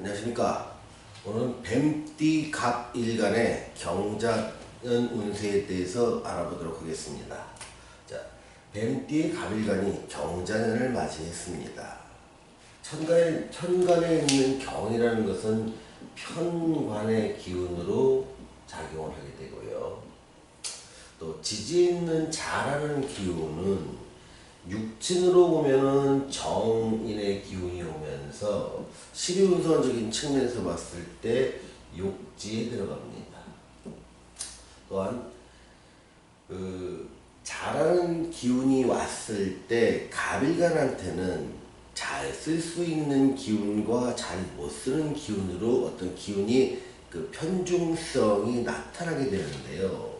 안녕하십니까. 오늘은 뱀띠 갑일간의 경자년 운세에 대해서 알아보도록 하겠습니다. 자, 뱀띠의 갑일간이 경자년을 맞이했습니다. 천간에 있는 경이라는 것은 편관의 기운으로 작용을 하게 되고요. 또 지지에 있는 자라는 기운은 육진으로 보면은 정인의 기운이 오면서 시리운선적인 측면에서 봤을 때 욕지에 들어갑니다. 또한 잘하는 기운이 왔을 때 갑일간한테는 잘 쓸 수 있는 기운과 잘 못 쓰는 기운으로 어떤 기운이 편중성이 나타나게 되는데요.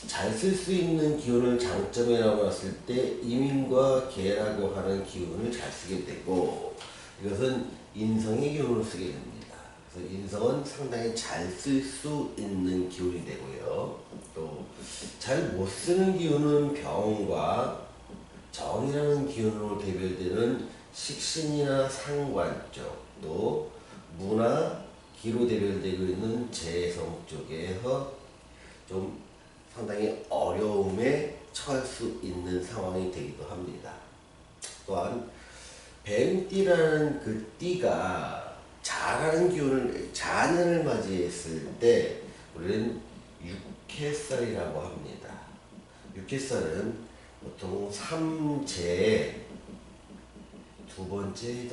잘 쓸 수 있는 기운을 장점이라고 봤을 때 임인과 계라고 하는 기운을 잘 쓰게 되고, 이것은 인성의 기운을 쓰게 됩니다. 그래서 인성은 상당히 잘 쓸 수 있는 기운이 되고요. 또 잘 못 쓰는 기운은 병과 정이라는 기운으로 대별되는 식신이나 상관 쪽, 또 무나 기로 대별되고 있는 재성 쪽에서 좀 상당히 어려움에 처할 수 있는 상황이 되기도 합니다. 또한 뱀띠라는 그 띠가 잘하는 기운을 자년을 맞이했을 때 우리는 육해살이라고 합니다. 육해살은 보통 삼재의 두 번째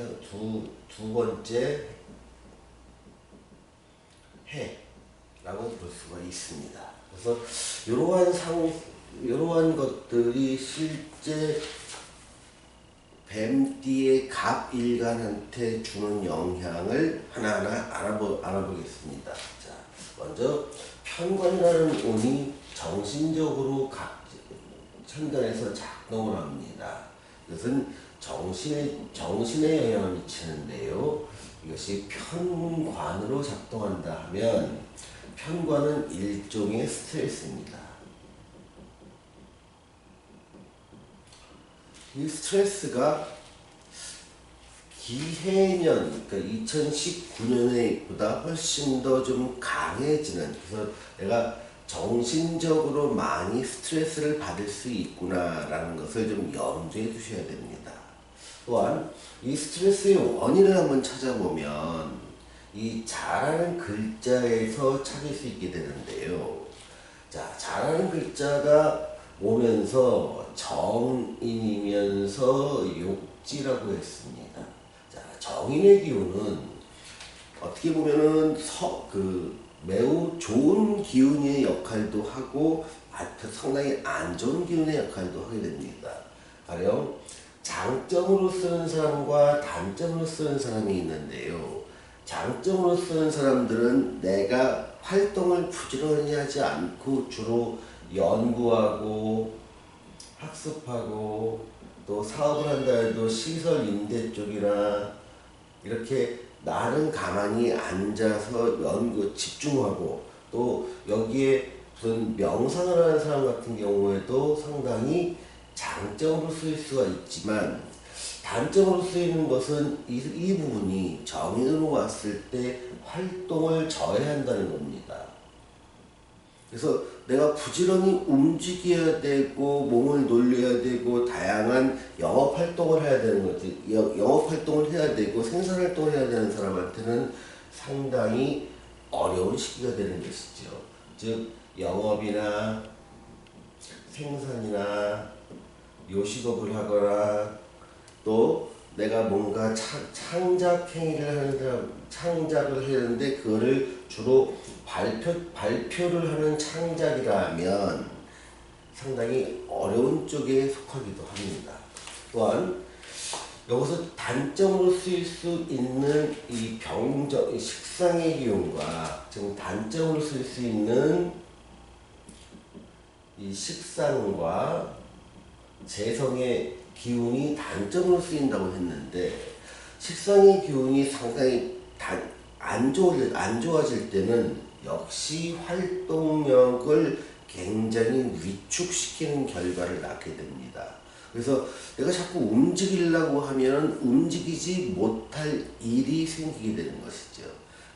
해라고 볼 수가 있습니다. 그래서 이러한 것들이 실제 뱀띠의 갑일간한테 주는 영향을 하나하나 알아보겠습니다. 자, 먼저 편관이라는 운이 정신적으로 각 천간에서 작동을 합니다. 이것은 정신에 영향을 미치는데요. 이것이 편관으로 작동한다 하면, 편관은 일종의 스트레스입니다. 이 스트레스가 기해년, 그러니까 2019년에보다 훨씬 더 좀 강해지는, 그래서 내가 정신적으로 많이 스트레스를 받을 수 있구나라는 것을 좀 염두에 두셔야 됩니다. 또한 이 스트레스의 원인을 한번 찾아보면 이 자라는 글자에서 찾을 수 있게 되는데요. 자, 자라는 글자가 오면서 정인이면서 욕지라고 했습니다. 자, 정인의 기운은 어떻게 보면은 매우 좋은 기운의 역할도 하고 상당히 안 좋은 기운의 역할도 하게 됩니다. 가령 장점으로 쓰는 사람과 단점으로 쓰는 사람이 있는데요. 장점으로 쓰는 사람들은 내가 활동을 부지런히 하지 않고 주로 연구하고 학습하고 또 사업을 한다 해도 시설 임대 쪽이나 이렇게 나는 가만히 앉아서 집중하고, 또 여기에 무슨 명상을 하는 사람 같은 경우에도 상당히 장점으로 쓰일 수가 있지만, 단점으로 쓰이는 것은 이 부분이 정인으로 왔을 때 활동을 저해한다는 겁니다. 그래서 내가 부지런히 움직여야 되고 몸을 놀려야 되고 다양한 영업활동을 해야 되는 거지. 영업활동을 해야 되고 생산활동을 해야 되는 사람한테는 상당히 어려운 시기가 되는 것이죠. 즉 영업이나 생산이나 요식업을 하거나, 또 내가 뭔가 창작행위를 하는 사람, 창작을 하는데 그거를 주로 발표를 하는 창작이라면 상당히 어려운 쪽에 속하기도 합니다. 또한 여기서 단점으로 쓰일 수 있는 이 식상의 기운과 지금 단점으로 쓸 수 있는 이 식상과 재성의 기운이 단점으로 쓰인다고 했는데, 식상의 기운이 상당히 안 좋아질 때는 역시 활동력을 굉장히 위축시키는 결과를 낳게 됩니다. 그래서 내가 자꾸 움직이려고 하면 움직이지 못할 일이 생기게 되는 것이죠.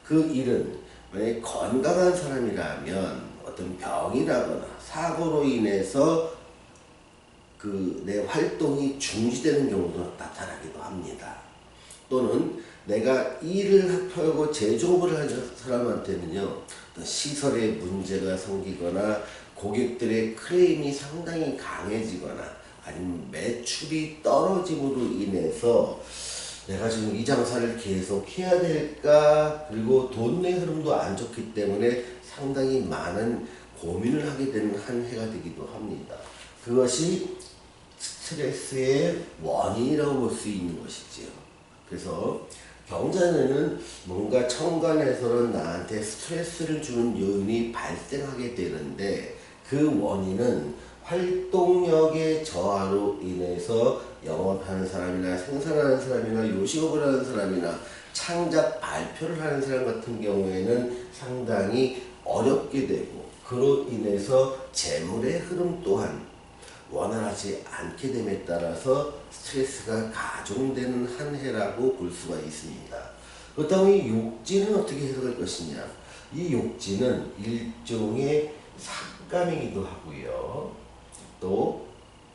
그 일은 만약에 건강한 사람이라면 어떤 병이라거나 사고로 인해서 그 내 활동이 중지되는 경우도 나타나기도 합니다. 또는 내가 일을 하고 제조업을 하는 사람한테는요, 시설에 문제가 생기거나 고객들의 크레임이 상당히 강해지거나 아니면 매출이 떨어짐으로 인해서 내가 지금 이 장사를 계속 해야 될까, 그리고 돈의 흐름도 안 좋기 때문에 상당히 많은 고민을 하게 되는 한 해가 되기도 합니다. 그것이 스트레스의 원인이라고 볼 수 있는 것이지요. 그래서 경자년은 뭔가 천간에서는 나한테 스트레스를 주는 요인이 발생하게 되는데, 그 원인은 활동력의 저하로 인해서 영업하는 사람이나 생산하는 사람이나 요식업을 하는 사람이나 창작 발표를 하는 사람 같은 경우에는 상당히 어렵게 되고, 그로 인해서 재물의 흐름 또한 원활하지 않게 됨에 따라서 스트레스가 가중되는 한 해라고 볼 수가 있습니다. 그렇다면 이 욕지는 어떻게 해석할 것이냐? 이 욕지는 일종의 삭감이기도 하고요. 또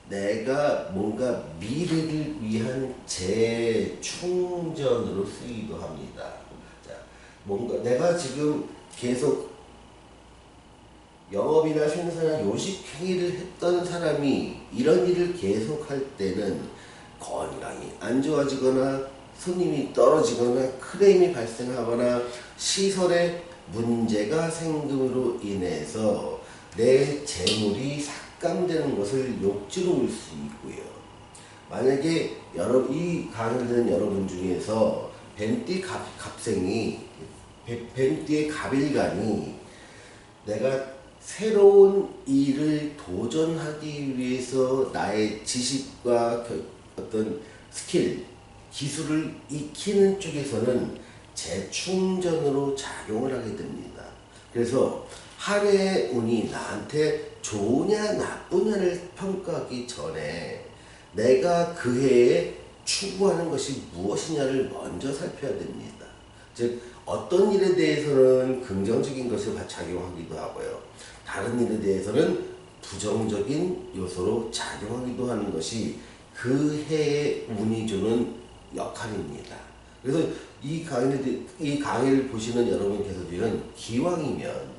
내가 뭔가 미래를 위한 재충전으로 쓰이기도 합니다. 자, 뭔가 내가 지금 계속 영업이나 생산이나 요식 행위를 했던 사람이 이런 일을 계속할 때는 건강이 안 좋아지거나 손님이 떨어지거나 크레임이 발생하거나 시설에 문제가 생김으로 인해서 내 재물이 삭감되는 것을 욕지로 볼 수 있고요. 만약에 이 강의를 듣는 여러분 중에서 뱀띠 갑생이 뱀띠의 갑일간이 내가 새로운 일을 도전하기 위해서 나의 지식과 어떤 스킬, 기술을 익히는 쪽에서는 재충전으로 작용을 하게 됩니다. 그래서 한 해의 운이 나한테 좋으냐 나쁘냐를 평가하기 전에 내가 그 해에 추구하는 것이 무엇이냐를 먼저 살펴야 됩니다. 즉 어떤 일에 대해서는 긍정적인 것을 작용하기도 하고요, 다른 일에 대해서는 부정적인 요소로 작용하기도 하는 것이 그 해의 운이 주는 역할입니다. 그래서 이 강의를 보시는 여러분께서는 기왕이면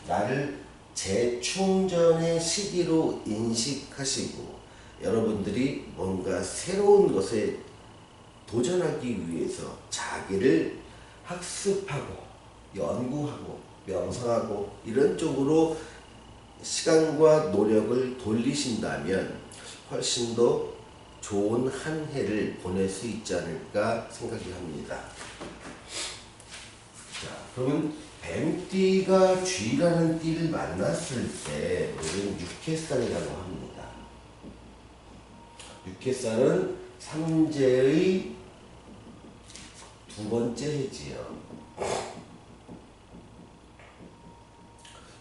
나를 재충전의 시기로 인식하시고 여러분들이 뭔가 새로운 것에 도전하기 위해서 자기를 학습하고 연구하고 명상하고 이런 쪽으로 시간과 노력을 돌리신다면 훨씬 더 좋은 한 해를 보낼 수 있지 않을까 생각이 합니다. 자, 그러면 뱀띠가 쥐라는 띠를 만났을 때 우리는 육해살이라고 합니다. 육해살은 삼재의 두 번째 해지요.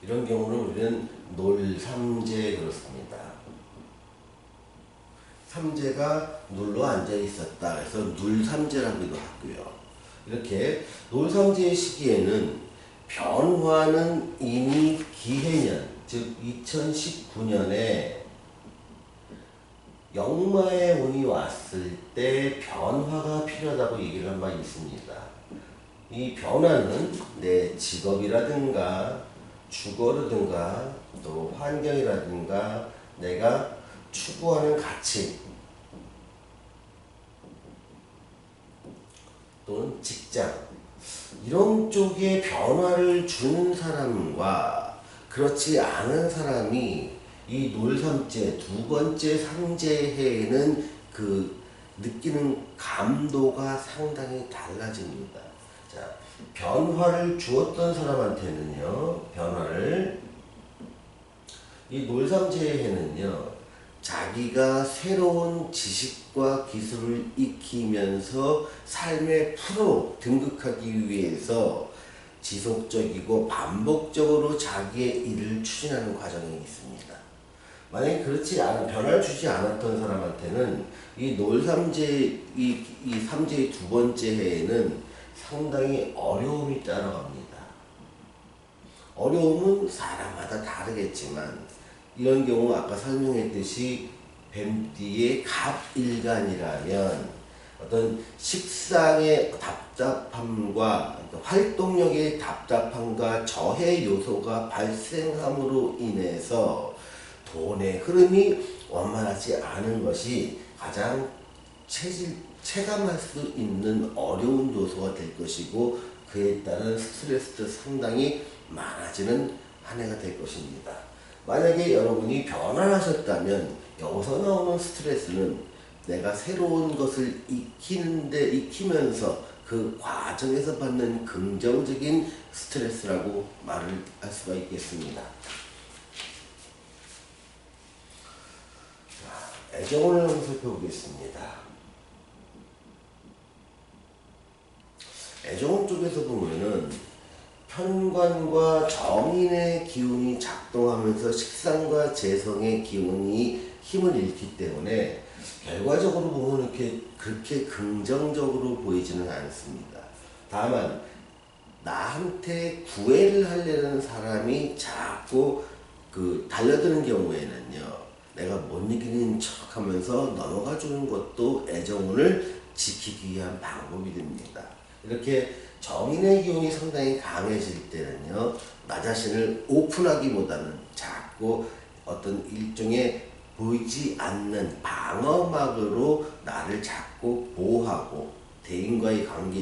이런 경우는 우리는 놀삼재 그렇습니다. 삼재가 놀러 앉아 있었다 그래서 눌삼재라고도 하고요. 이렇게 놀삼재의 시기에는 변화는 이미 기해년, 즉 2019년에 역마의 운이 왔을 때 변화가 필요하다고 얘기를 한 바 있습니다. 이 변화는 내 직업이라든가 주거라든가 또 환경이라든가 내가 추구하는 가치 또는 직장 이런 쪽에 변화를 주는 사람과 그렇지 않은 사람이 이 놀삼재 두 번째 삼재해에는 그 느끼는 감도가 상당히 달라집니다. 자, 변화를 주었던 사람한테는요, 이 놀삼재해는요, 자기가 새로운 지식과 기술을 익히면서 삶의 프로 등극하기 위해서 지속적이고 반복적으로 자기의 일을 추진하는 과정이 있습니다. 만약에 그렇지 않은 변화를 주지 않았던 사람한테는 이 놀삼재 이 삼재의 두 번째 해에는 상당히 어려움이 따라갑니다. 어려움은 사람마다 다르겠지만 이런 경우 아까 설명했듯이 뱀띠의 갑일간이라면 어떤 식상의 답답함과 활동력의 답답함과 저해 요소가 발생함으로 인해서 돈의 흐름이 원만하지 않은 것이 가장 체감할 수 있는 어려운 요소가 될 것이고 그에 따른 스트레스도 상당히 많아지는 한 해가 될 것입니다. 만약에 여러분이 변화하셨다면 여기서 나오는 스트레스는 내가 새로운 것을 익히면서 그 과정에서 받는 긍정적인 스트레스라고 말을 할 수가 있겠습니다. 자, 애정을 한번 살펴보겠습니다. 애정 쪽에서 보면은 편관과 정인의 기운이 작동하면서 식상과 재성의 기운이 힘을 잃기 때문에 결과적으로 보면 이렇게 그렇게 긍정적으로 보이지는 않습니다. 다만 나한테 구애를 하려는 사람이 자꾸 달려드는 경우에는요, 내가 못 이기는 척 하면서 넘어가 주는 것도 애정운을 지키기 위한 방법이 됩니다. 이렇게 정인의 기운이 상당히 강해질 때는요, 나 자신을 오픈하기보다는 자꾸 어떤 일종의 보이지 않는 방어막으로 나를 자꾸 보호하고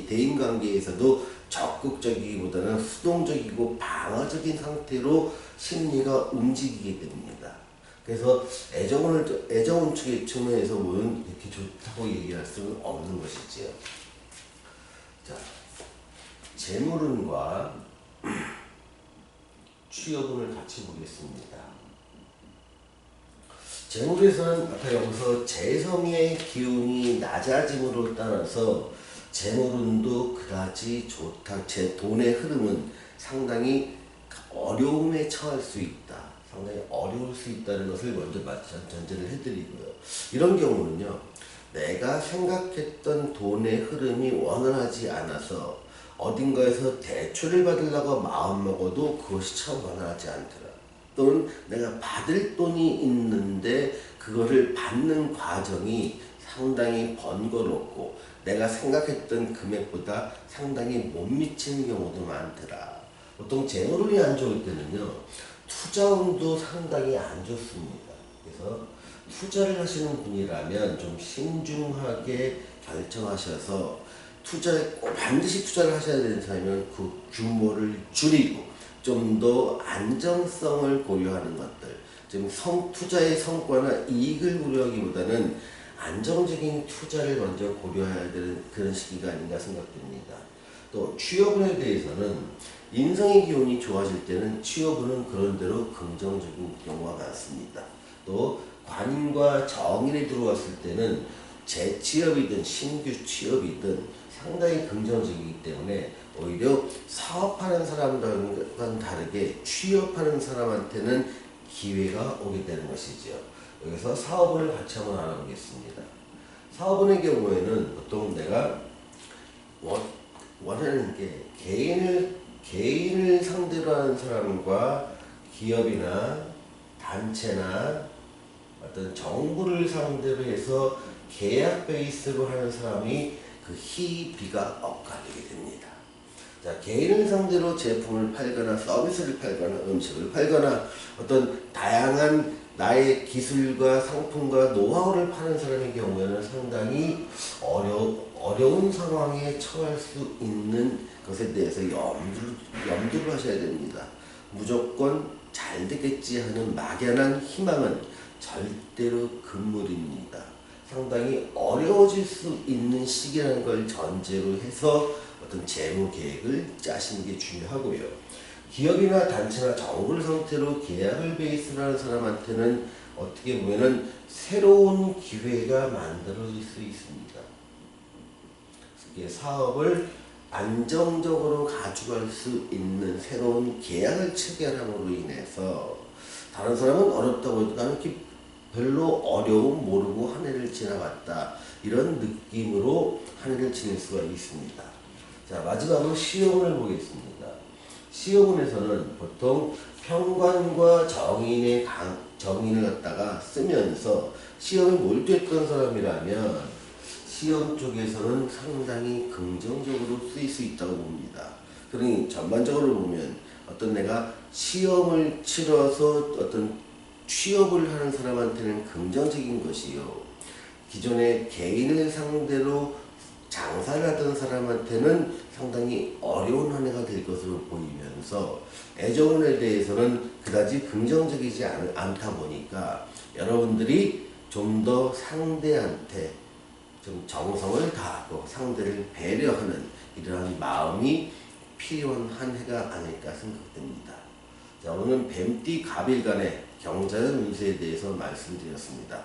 대인관계에서도 적극적이기보다는 수동적이고 방어적인 상태로 심리가 움직이게 됩니다. 그래서 애정운 측의 측면에서 보면 이렇게 좋다고 얘기할 수는 없는 것이지요. 자, 재물운과 취업운을 같이 보겠습니다. 재물에서는 아까 여기서 재성의 기운이 낮아짐으로 따라서 재물운도 그다지 좋다. 제 돈의 흐름은 상당히 어려움에 처할 수 있다. 상당히 어려울 수 있다는 것을 먼저 전제를 해드리고요. 이런 경우는요, 내가 생각했던 돈의 흐름이 원활하지 않아서 어딘가에서 대출을 받으려고 마음먹어도 그것이 참 원활하지 않더라. 또는 내가 받을 돈이 있는데 그거를 받는 과정이 상당히 번거롭고 내가 생각했던 금액보다 상당히 못 미치는 경우도 많더라. 보통 재물운이 안 좋을 때는요, 투자운도 상당히 안 좋습니다. 그래서 투자를 하시는 분이라면 좀 신중하게 결정하셔서 반드시 투자를 하셔야 되는 사람이면 그 규모를 줄이고 좀 더 안정성을 고려하는 것들, 지금 투자의 성과나 이익을 고려하기보다는 안정적인 투자를 먼저 고려해야 되는 그런 시기가 아닌가 생각됩니다. 또 취업운에 대해서는 인성의 기운이 좋아질 때는 취업운은 그런대로 긍정적인 경우가 많습니다. 또 관과 정인이 들어왔을 때는 재취업이든 신규 취업이든 상당히 긍정적이기 때문에 오히려 사업하는 사람과는 다르게 취업하는 사람한테는 기회가 오게 되는 것이죠. 여기서 사업을 같이 한번 알아보겠습니다. 사업원의 경우에는 보통 내가 원하는 게 개인을 상대로 하는 사람과 기업이나 단체나 어떤 정부를 상대로 해서 계약 베이스로 하는 사람이 그 희비가 엇갈리게 됩니다. 자, 개인을 상대로 제품을 팔거나 서비스를 팔거나 음식을 팔거나 어떤 다양한 나의 기술과 상품과 노하우를 파는 사람의 경우에는 상당히 어려운 상황에 처할 수 있는 것에 대해서 염두를 하셔야 됩니다. 무조건 잘 되겠지 하는 막연한 희망은 절대로 금물입니다. 상당히 어려워질 수 있는 시기라는 걸 전제로 해서 어떤 재무 계획을 짜시는 게 중요하고요. 기업이나 단체나 정부를 상태로 계약을 베이스로 하는 사람한테는 어떻게 보면은 새로운 기회가 만들어질 수 있습니다. 사업을 안정적으로 가져갈 수 있는 새로운 계약을 체결함으로 인해서 다른 사람은 어렵다고 해도 나는 이렇게 별로 어려움 모르고 한 해를 지나갔다. 이런 느낌으로 한 해를 지낼 수가 있습니다. 자, 마지막으로 시험을 보겠습니다. 시험원에서는 보통 평관과 정인을 갖다가 쓰면서 시험에 몰두했던 사람이라면 시험 쪽에서는 상당히 긍정적으로 쓰일 수 있다고 봅니다. 그러니 전반적으로 보면 어떤 내가 시험을 치러서 어떤 취업을 하는 사람한테는 긍정적인 것이요. 기존에 개인을 상대로 장사를 하던 사람한테는 상당히 어려운 한 해가 될 것으로 보이면서 애정운에 대해서는 그다지 긍정적이지 않다 보니까 여러분들이 좀 더 상대한테 좀 정성을 다하고 상대를 배려하는 이러한 마음이 필요한 한 해가 아닐까 생각됩니다. 자, 오늘은 뱀띠 갑일 간의 경자연 운세에 대해서 말씀드렸습니다.